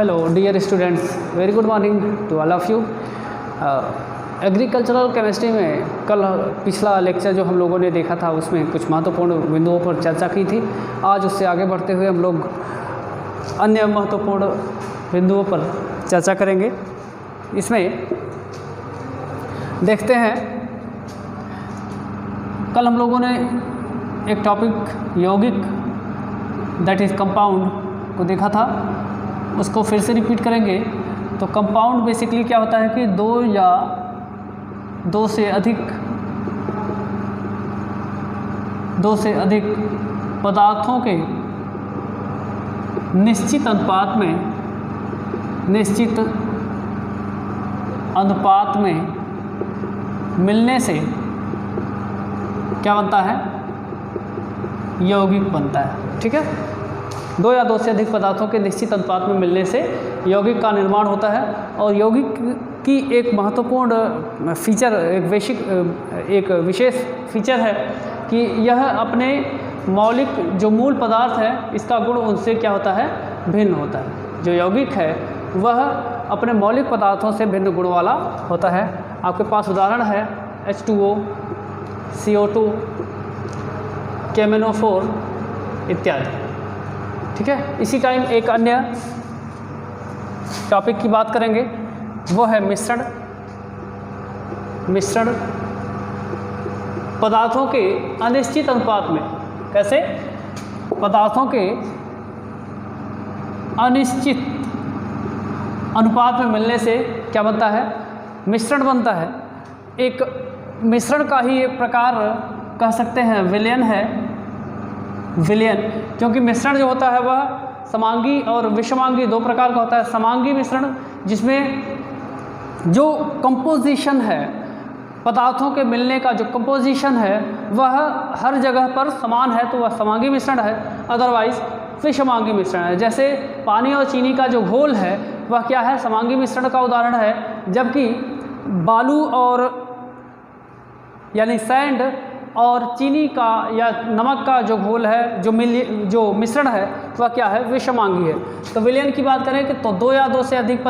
Hello dear students, very good morning to all of you. Agricultural chemistry में कल पिछला lecture जो हम लोगों ने देखा था उसमें कुछ महत्वपूर्ण बिंदुओं पर चर्चा की थी। आज उससे आगे बढ़ते हुए हम लोग अन्य महत्वपूर्ण बिंदुओं पर चर्चा करेंगे। इसमें देखते हैं, कल हम लोगों ने एक टॉपिक यौगिक दैट इज़ कंपाउंड को देखा था, उसको फिर से रिपीट करेंगे। तो कंपाउंड बेसिकली क्या होता है कि दो या दो से अधिक पदार्थों के निश्चित अनुपात में मिलने से क्या बनता है? यौगिक बनता है। ठीक है, दो या दो से अधिक पदार्थों के निश्चित अनुपात में मिलने से यौगिक का निर्माण होता है। और यौगिक की एक महत्वपूर्ण फीचर, एक विशेष फीचर है कि यह अपने मौलिक जो मूल पदार्थ है इसका गुण उनसे क्या होता है? भिन्न होता है। जो यौगिक है वह अपने मौलिक पदार्थों से भिन्न गुण वाला होता है। आपके पास उदाहरण है H2O, CO2, KMnO4 इत्यादि। ठीक है, इसी टाइम एक अन्य टॉपिक की बात करेंगे, वो है मिश्रण पदार्थों के अनिश्चित अनुपात में। कैसे? पदार्थों के अनिश्चित अनुपात में मिलने से क्या बनता है? मिश्रण बनता है। एक मिश्रण का ही एक प्रकार कह सकते हैं विलयन है। विलयन, क्योंकि मिश्रण जो होता है वह समांगी और विषमांगी दो प्रकार का होता है। समांगी मिश्रण जिसमें जो कंपोजिशन है, पदार्थों के मिलने का जो कंपोजिशन है वह हर जगह पर समान है, तो वह समांगी मिश्रण है। अदरवाइज विषमांगी मिश्रण है। जैसे पानी और चीनी का जो घोल है वह क्या है? समांगी मिश्रण का उदाहरण है। जबकि बालू और यानी सैंड और चीनी का या नमक का जो घोल है, जो मिश्रण है वह क्या है? विषमांगी है। तो विलयन की बात करें कि तो दो या दो से अधिक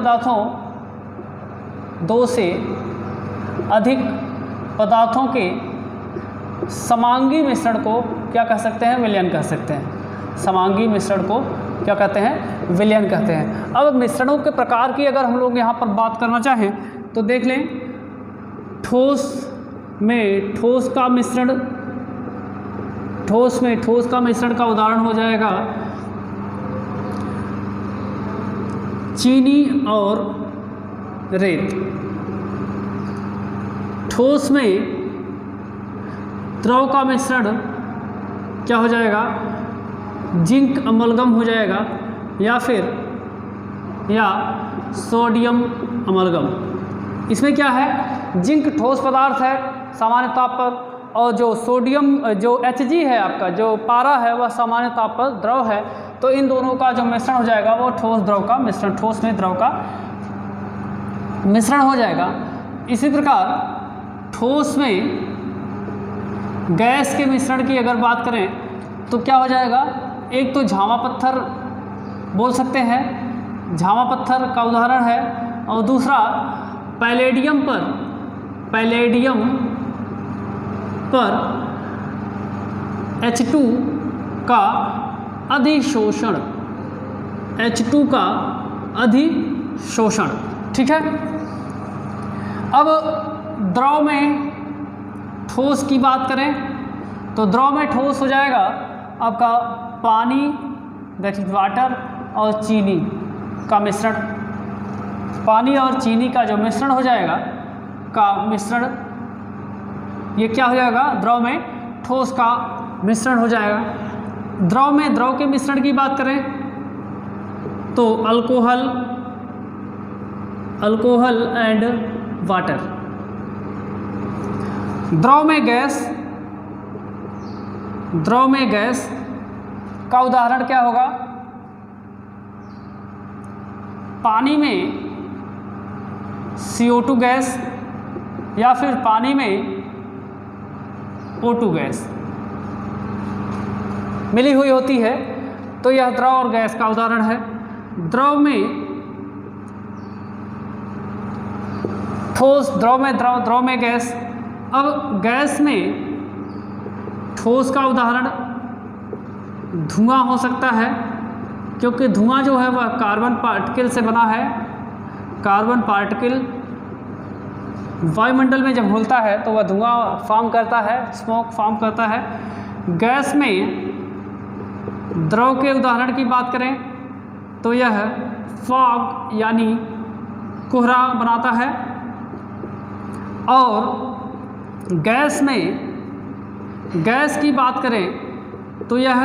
पदार्थों के समांगी मिश्रण को क्या कह सकते हैं? विलयन कह सकते हैं। समांगी मिश्रण को क्या कहते हैं? विलयन कहते हैं। अब मिश्रणों के प्रकार की अगर हम लोग यहाँ पर बात करना चाहें तो देख लें, ठोस में ठोस का मिश्रण का उदाहरण हो जाएगा चीनी और रेत। ठोस में द्रव का मिश्रण क्या हो जाएगा? जिंक अमलगम हो जाएगा या सोडियम अमलगम। इसमें क्या है? जिंक ठोस पदार्थ है सामान्य ताप पर, और जो सोडियम जो Hg है आपका जो पारा है वह सामान्य ताप पर द्रव है। तो इन दोनों का जो मिश्रण हो जाएगा वो ठोस में द्रव का मिश्रण हो जाएगा। इसी प्रकार ठोस में गैस के मिश्रण की अगर बात करें तो क्या हो जाएगा? एक तो झामा पत्थर बोल सकते हैं, झामा पत्थर का उदाहरण है। और दूसरा पैलेडियम पर H2 का अधिशोषण। ठीक है, अब द्रव में ठोस की बात करें तो द्रव में ठोस हो जाएगा आपका पानी दैट इज वाटर और चीनी का मिश्रण। पानी और चीनी का जो मिश्रण हो जाएगा ये क्या हो जाएगा? द्रव में ठोस का मिश्रण हो जाएगा। द्रव में द्रव के मिश्रण की बात करें तो अल्कोहल एंड वाटर। द्रव में गैस का उदाहरण क्या होगा? पानी में CO2 गैस या फिर पानी में O2 गैस मिली हुई होती है, तो यह द्रव और गैस का उदाहरण है। द्रव में ठोस, द्रव में द्रव, द्रव में गैस। अब गैस में ठोस का उदाहरण धुआं हो सकता है, क्योंकि धुआं जो है वह कार्बन पार्टिकल से बना है। कार्बन पार्टिकल वायुमंडल में जब घुलता है तो वह धुआं फॉर्म करता है, स्मोक फॉर्म करता है। गैस में द्रव के उदाहरण की बात करें तो यह फॉग यानी कोहरा बनाता है। और गैस में, गैस की बात करें तो यह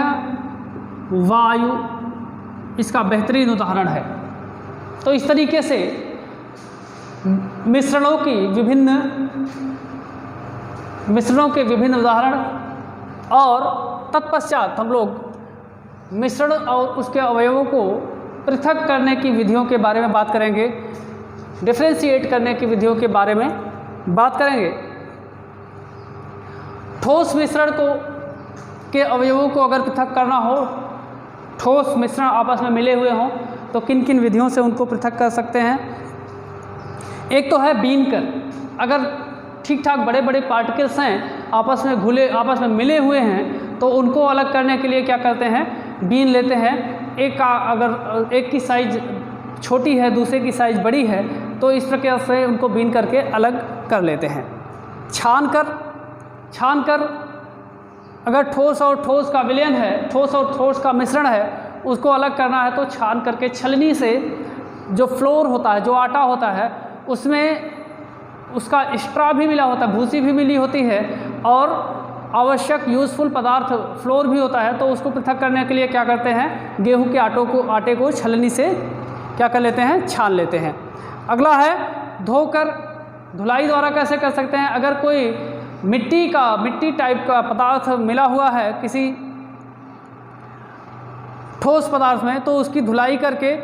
वायु इसका बेहतरीन उदाहरण है। तो इस तरीके से मिश्रणों के विभिन्न उदाहरण, और तत्पश्चात हम लोग मिश्रण और उसके अवयवों को पृथक करने की विधियों के बारे में बात करेंगे, डिफरेंशिएट करने की विधियों के बारे में बात करेंगे। ठोस मिश्रण के अवयवों को अगर पृथक करना हो, ठोस मिश्रण आपस में मिले हुए हों, तो किन किन विधियों से उनको पृथक कर सकते हैं। एक तो है बीन कर। अगर ठीक ठाक बड़े बड़े पार्टिकल्स हैं, आपस में मिले हुए हैं, तो उनको अलग करने के लिए क्या करते हैं, बीन लेते हैं। अगर एक की साइज छोटी है, दूसरे की साइज बड़ी है, तो इस प्रकार से उनको बीन करके अलग कर लेते हैं। छान कर अगर ठोस और ठोस का विलयन है, ठोस और ठोस का मिश्रण है, उसको अलग करना है तो छान करके छलनी से जो फ्लोर होता है, जो आटा होता है, उसमें उसका स्ट्रा भी मिला होता है, भूसी भी मिली होती है, और आवश्यक यूज़फुल पदार्थ फ्लोर भी होता है। तो उसको पृथक करने के लिए क्या करते हैं, गेहूं के आटे को छलनी से क्या कर लेते हैं, छान लेते हैं। अगला है धोकर। धुलाई द्वारा कैसे कर सकते हैं, अगर कोई मिट्टी टाइप का पदार्थ मिला हुआ है किसी ठोस पदार्थ में, तो उसकी धुलाई करके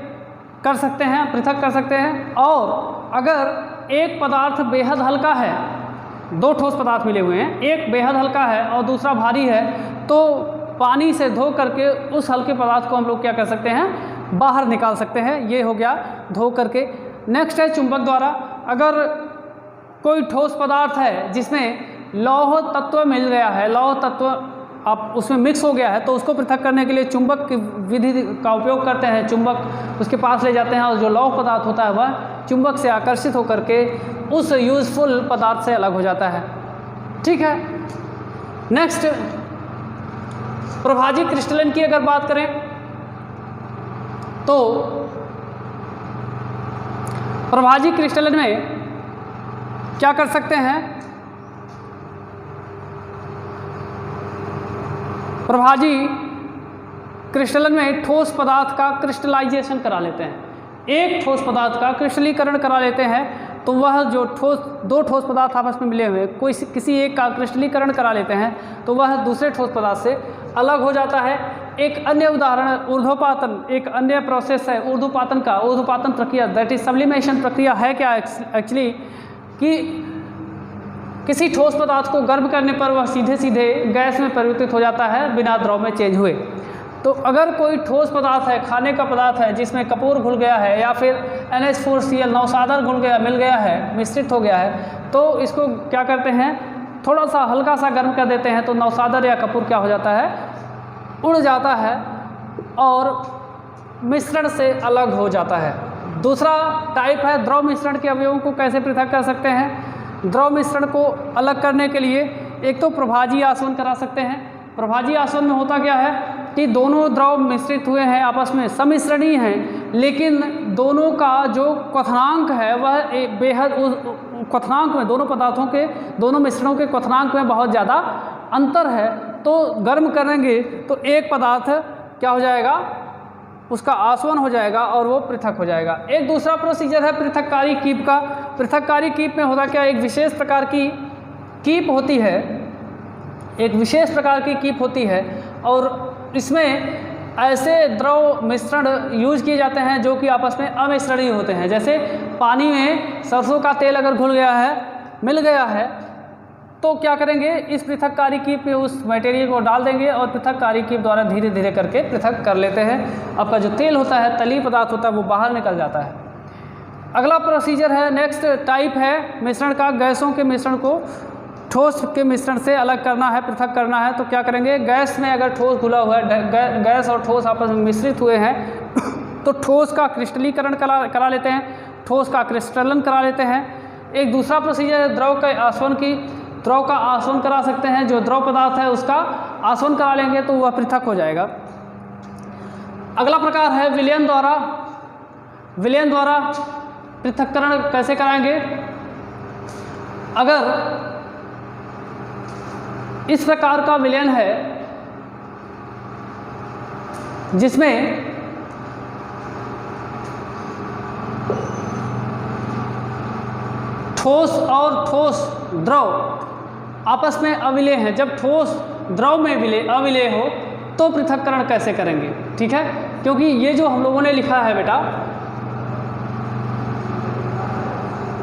कर सकते हैं, पृथक कर सकते हैं। और अगर एक पदार्थ बेहद हल्का है, दो ठोस पदार्थ मिले हुए हैं, एक बेहद हल्का है और दूसरा भारी है, तो पानी से धो करके उस हल्के पदार्थ को हम लोग क्या कर सकते हैं, बाहर निकाल सकते हैं। ये हो गया धो करके। नेक्स्ट है चुंबक द्वारा। अगर कोई ठोस पदार्थ है जिसमें लौह तत्व मिल गया है, लौह तत्व आप उसमें मिक्स हो गया है, तो उसको पृथक करने के लिए चुंबक की विधि का उपयोग करते हैं। चुंबक उसके पास ले जाते हैं और जो लौह पदार्थ होता है वह चुंबक से आकर्षित होकर के उस यूज़फुल पदार्थ से अलग हो जाता है। ठीक है। नेक्स्ट, प्रभाजी क्रिस्टलन की अगर बात करें तो प्रभाजी क्रिस्टलन में क्या कर सकते हैं, प्रभाजी क्रिस्टलन में ठोस पदार्थ का क्रिस्टलाइजेशन करा लेते हैं। एक ठोस पदार्थ का क्रिस्टलीकरण करा लेते हैं, तो वह जो दो ठोस पदार्थ आपस में मिले हुए किसी एक का क्रिस्टलीकरण करा लेते हैं, तो वह दूसरे ठोस पदार्थ से अलग हो जाता है। एक अन्य उदाहरण ऊर्ध्वपातन, एक अन्य प्रोसेस है ऊर्ध्वपातन का। ऊर्ध्वपातन प्रक्रिया दैट इज सब्लिमेशन प्रक्रिया है क्या एक्चुअली, कि किसी ठोस पदार्थ को गर्म करने पर वह सीधे गैस में परिवर्तित हो जाता है बिना द्रव में चेंज हुए। तो अगर कोई ठोस पदार्थ है, खाने का पदार्थ है जिसमें कपूर घुल गया है या फिर NH4Cl नवसादर मिल गया है, मिश्रित हो गया है, तो इसको क्या करते हैं, थोड़ा सा हल्का सा गर्म कर देते हैं, तो नवसादर या कपूर क्या हो जाता है, उड़ जाता है और मिश्रण से अलग हो जाता है। दूसरा टाइप है द्रव मिश्रण के अवयवों को कैसे पृथक कर सकते हैं। द्रव मिश्रण को अलग करने के लिए एक तो प्रभाजी आसवन करा सकते हैं। प्रभाजी आसवन में होता क्या है कि दोनों द्रव मिश्रित हुए हैं, आपस में सम्मिश्रणीय हैं, लेकिन दोनों का जो क्वथनांक है वह एक बेहद क्वथनांक में, दोनों पदार्थों के, दोनों मिश्रणों के क्वथनांक में बहुत ज़्यादा अंतर है। तो गर्म करेंगे तो एक पदार्थ क्या हो जाएगा, उसका आसवन हो जाएगा और वो पृथक हो जाएगा। एक दूसरा प्रोसीजर है पृथककारी कीप का। पृथककारी कीप में होता क्या, एक विशेष प्रकार की कीप होती है, एक विशेष प्रकार की कीप होती है, और इसमें ऐसे द्रव मिश्रण यूज किए जाते हैं जो कि आपस में अमिश्रणीय होते हैं। जैसे पानी में सरसों का तेल अगर घुल गया है, मिल गया है, तो क्या करेंगे, इस पृथककारी कीप में उस मटेरियल को डाल देंगे और पृथककारी कीप द्वारा धीरे धीरे करके पृथक कर लेते हैं। आपका जो तेल होता है, तली पदार्थ होता है, वो बाहर निकल जाता है। अगला प्रोसीजर है, नेक्स्ट टाइप है मिश्रण का, गैसों के मिश्रण को ठोस के मिश्रण से अलग करना है, पृथक करना है। तो क्या करेंगे, गैस में अगर ठोस घुला हुआ है, गैस और ठोस आपस में मिश्रित हुए हैं तो ठोस का क्रिस्टलीकरण करा लेते हैं, ठोस का क्रिस्टलन करा लेते हैं। एक दूसरा प्रोसीजर है द्रव के आसवन की, द्रव का आसवन करा सकते हैं, जो द्रव पदार्थ है उसका आसवन करा लेंगे तो वह पृथक हो जाएगा। अगला प्रकार है विलयन द्वारा। विलयन द्वारा पृथक्करण कैसे कराएंगे, अगर इस प्रकार का विलयन है जिसमें ठोस और ठोस द्रव आपस में अविलेय हैं, जब ठोस द्रव में अविलेय हो तो पृथक्करण कैसे करेंगे, ठीक है। क्योंकि ये जो हम लोगों ने लिखा है बेटा,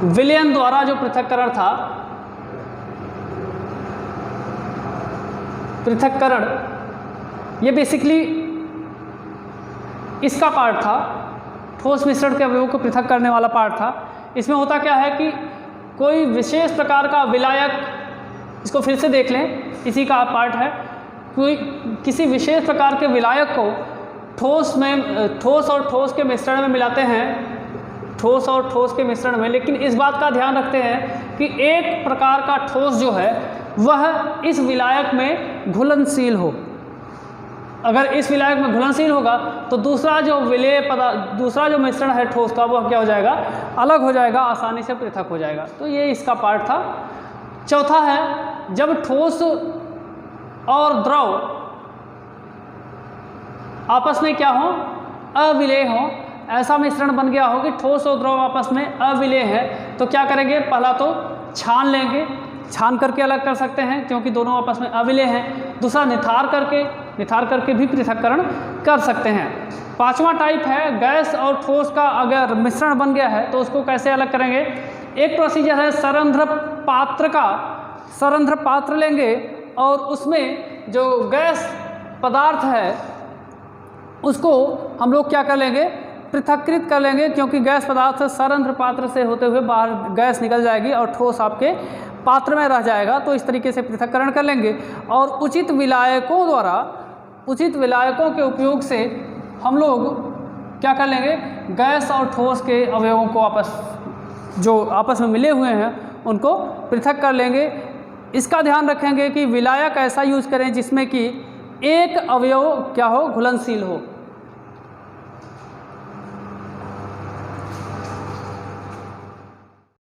विलयन द्वारा जो पृथक्करण था, पृथक्करण ये बेसिकली इसका पार्ट था, ठोस मिश्रण के अवयवों को पृथक करने वाला पार्ट था। इसमें होता क्या है कि कोई विशेष प्रकार का विलायक, इसको फिर से देख लें, इसी का पार्ट है, कोई किसी विशेष प्रकार के विलायक को ठोस और ठोस के मिश्रण में मिलाते हैं, ठोस और ठोस के मिश्रण में, लेकिन इस बात का ध्यान रखते हैं कि एक प्रकार का ठोस जो है वह इस विलायक में घुलनशील हो। अगर इस विलायक में घुलनशील होगा तो दूसरा जो दूसरा जो मिश्रण है ठोस का वह क्या हो जाएगा, अलग हो जाएगा, आसानी से पृथक हो जाएगा। तो ये इसका पार्ट था। चौथा है, जब ठोस और द्रव आपस में क्या हो, अविलेय हो, ऐसा मिश्रण बन गया हो कि ठोस और द्रव आपस में अविलेय है, तो क्या करेंगे, पहला तो छान लेंगे, छान करके अलग कर सकते हैं क्योंकि दोनों आपस में अविलेय हैं। दूसरा निथार करके भी पृथक्करण कर सकते हैं। पांचवा टाइप है, गैस और ठोस का अगर मिश्रण बन गया है तो उसको कैसे अलग करेंगे। एक प्रोसीजर है सरंध्र पात्र का, सरंध्र पात्र लेंगे और उसमें जो गैस पदार्थ है उसको हम लोग क्या कर लेंगे, पृथक्कृत कर लेंगे, क्योंकि गैस पदार्थ सरंध्र पात्र से होते हुए बाहर गैस निकल जाएगी और ठोस आपके पात्र में रह जाएगा। तो इस तरीके से पृथक्करण कर लेंगे और उचित विलायकों के उपयोग से हम लोग क्या कर लेंगे, गैस और ठोस के अवयवों को जो आपस में मिले हुए हैं उनको पृथक कर लेंगे। इसका ध्यान रखेंगे कि विलायक ऐसा यूज करें जिसमें कि एक अवयव क्या हो, घुलनशील हो।